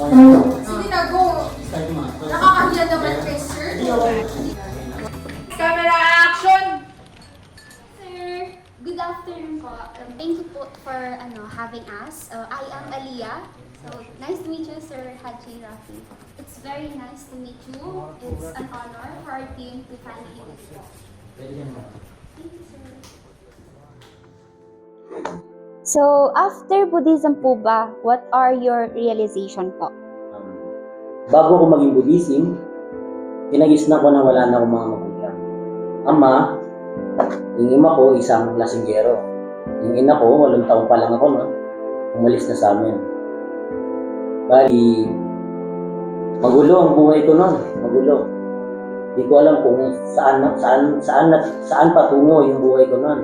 Sige na, go. Nakakahiya naman kay sir. Camera action! Sir, good afternoon po. Thank you po for having us. I am Aliyah. So, nice to meet you, Sir Haji Rafi. It's very nice to meet you. It's an honor for our team to finally meet you. Thank you, sir. So, after Buddhism po ba, what are your realization po? Bago ko maging Buddhism, pinagisna ko na wala na akong mga magulang. Ama, yung ima ko, isang lasinggero. Yung ina ko, 8 taon pa lang ako, no? Umalis na sa amin. Bali, magulo ang buhay ko noon, magulo. Hindi ko alam kung saan patungo yung buhay ko noon.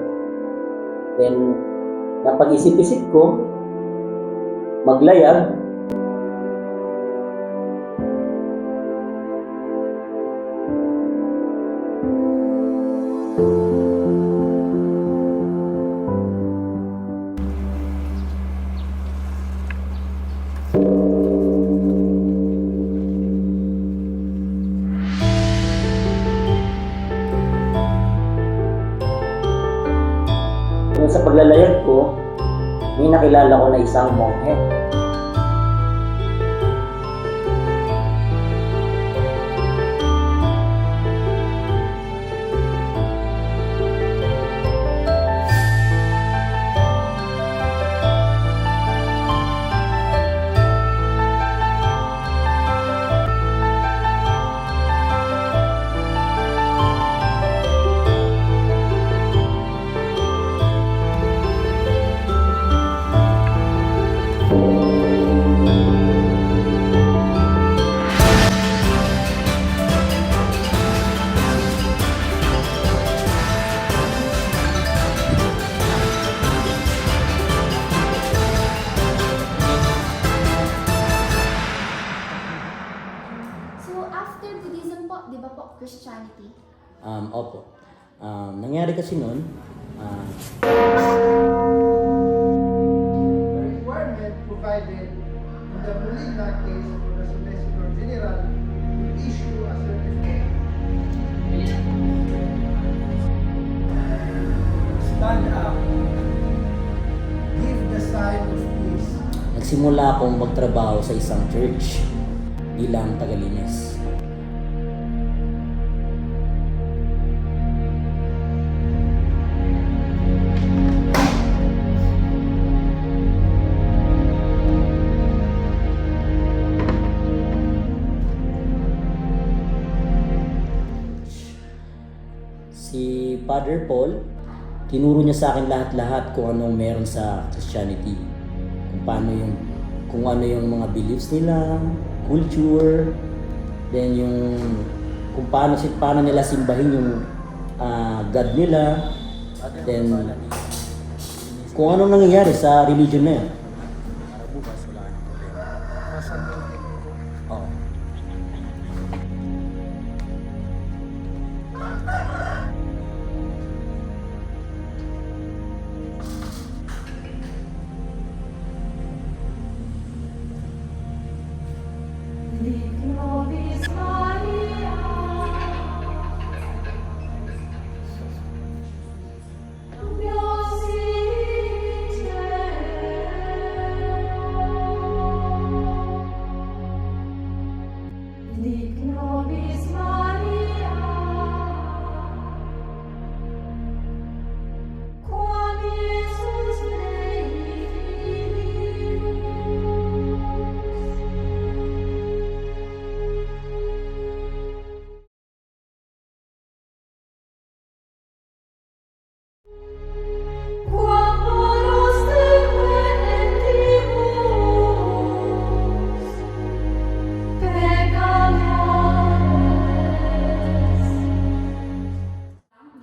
Then, napag-isip-isip ko, maglayag. Sa paglalayag ko, may nakilala ko na isang monghe. So, after Buddhism po, di ba po Christianity? Opo. Nangyari kasi noon, The requirement provided in the Molina case for the Solicitor General to issue a certificate. Stand up. Give the sign of peace. nagsimula akong magtrabaho sa isang church bilang tagalinis. Si Father Paul, tinuro niya sa akin lahat-lahat kung anong meron sa Christianity. Kung ano yung mga beliefs nila, culture, then yung kung paano nila simbahin yung God nila, then kung anong nangyayari sa religion na yun. Oo.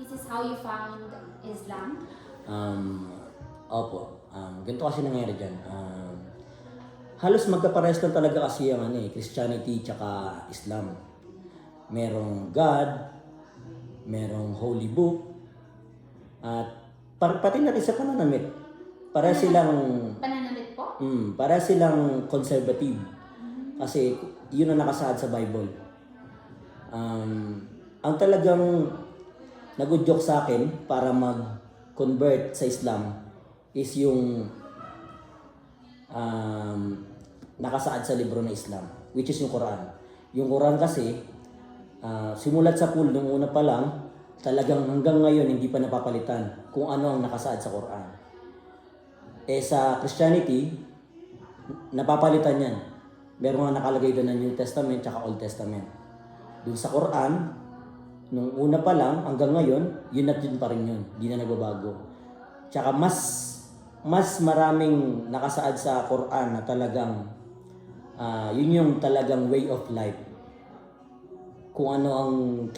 This is how you found Islam? Opo. Ganito kasi nangyari dyan. Halos magkaparehas lang talaga kasi ang Christianity tsaka Islam. Merong God, merong Holy Book, at pati na rin sa pananamit. Para silang Pananamit po? para silang conservative. Kasi yun ang nakasaad sa Bible. Ang talagang nagudyok sa akin para mag-convert sa Islam is yung nakasaad sa libro ng Islam, which is yung Quran. Yung Quran kasi, simulat sa pool nung una pa lang, talagang hanggang ngayon hindi pa napapalitan kung ano ang nakasaad sa Quran. Sa Christianity, napapalitan yan. Meron nga nakalagay doon ng New Testament at Old Testament. Doon sa Quran, nung una pa lang hanggang ngayon, yun at yun pa rin yun. Hindi na nagbabago. Tsaka mas maraming nakasaad sa Quran na talagang yun yung talagang way of life. Kung ano ang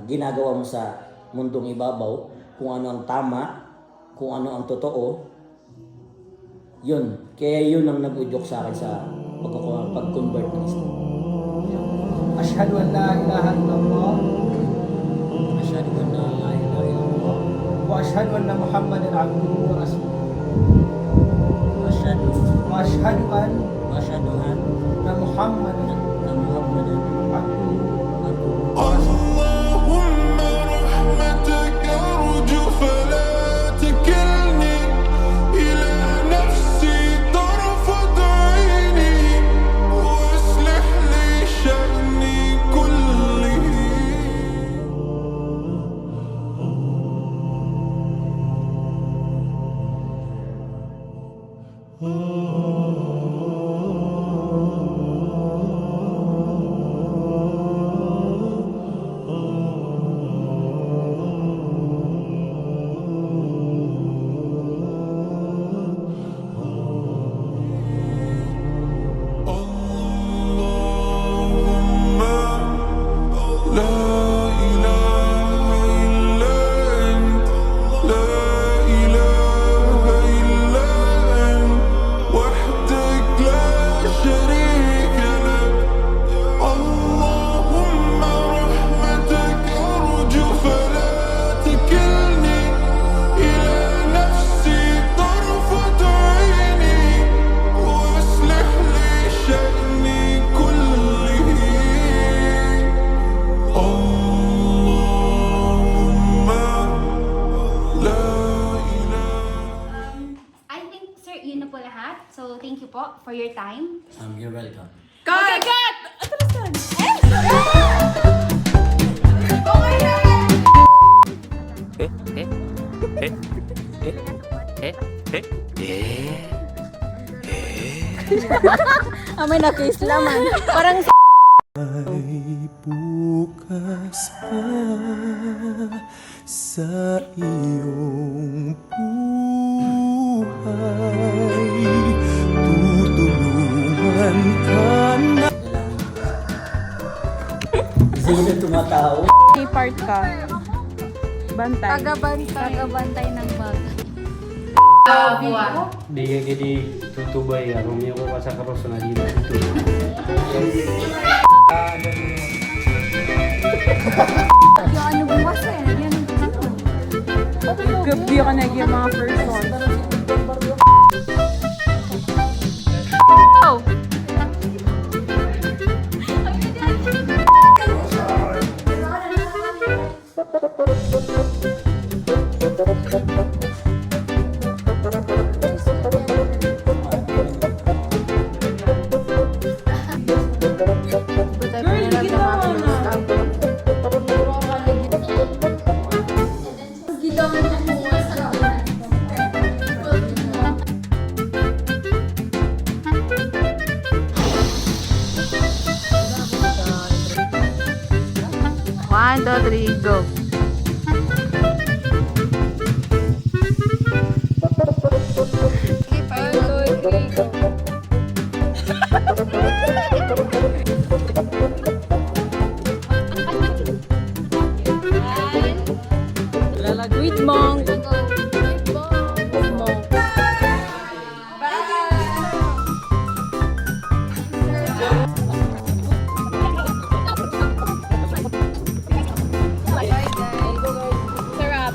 ginagawa mo sa mundong ibabaw, kung ano ang tama, kung ano ang totoo, yun. Kaya yun ang nag-udyok sa akin sa pag-convert ng Islam. Ashhadu an la ilaha illallah Masyado ka na wa ashhadu anna Muhammadan abduhu wa rasuluh. masyado Wa ashhadu masyadohan anna Muhammadan na Muhammadan abduhu اللهم رحمتك أرجو فلا تكلني إلى نفسي طرفة عيني واصلح لي شأني كله. اللهم لا إله إلا أنت لا إله إلا أنت وحدك لا شريك لك. اللهم رحمتك أرجو فلا تكلني إلى نفسي طرفة عيني واصلح لي شأني كله. اللهم لا إله. I think, sir, yun na po lahat. So, thank you po for your time. You're welcome. Okay, cut! May naka-islaman. Parang Ay bukas pa sa iyong buhay, tutulungan ka na. Sino tumatao? may part ka. Bantay. Tagabantay ng bag. Di kayak gini tutubay ya, Romeo ko sa karoso na dito tutu. Yung ano bumas eh. Yan. Gabi ka na yung mga person. Oh! Girl, ginawa na. One, two, three, go. With monk. With monk. Sarap.